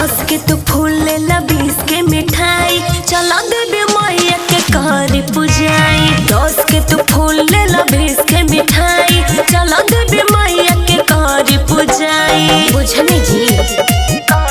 10 के तू फूल ले ला 20 के मिठाई चला देवी मैया के कर पूजाई। 10 के तू फूल ले ला 20 के मिठाई चला देवी मैया के कर पूजाई। बुझनी जी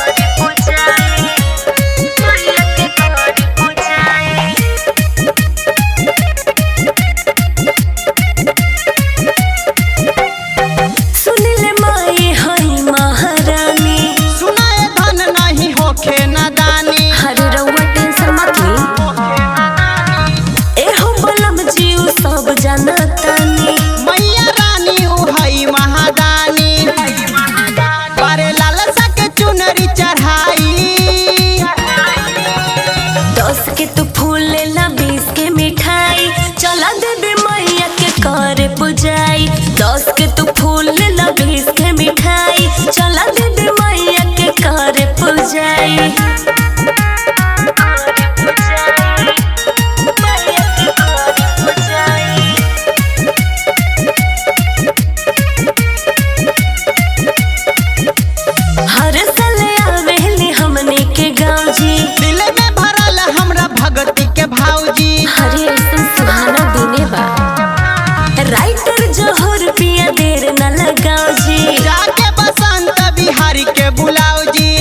मैया रानी उहई महादानी बारे लालसा के चुनरी चढ़ाई। 10 के तू फूल ले ला 20 के मिठाई चला देवी मैया के कर पूजाई। 10 के तू फूल ले ला 20 के मिठाई चला देवी मैया के कर पूजाई। दिल में भरल हमरा भगती के भावजी। हरे ऐसन सुहाना दिने बा राइटर जोहर पिया देर न लगाओ जी। जाके बसंत बिहारी के बुलाओ जी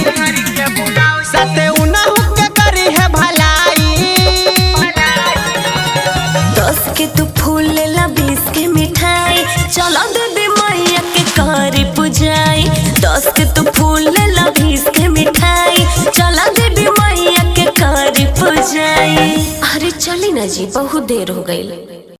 सते उनहु के करी है भलाई। 10 के तू फूल ले ला 20 के मिठाई चला देवी मैया के कर पूजाई। 10 के तू फूल ले ला 20 के मिठाई चला देवी मैया के कर पूजाई। अरे चली ना जी बहुत देर हो गई।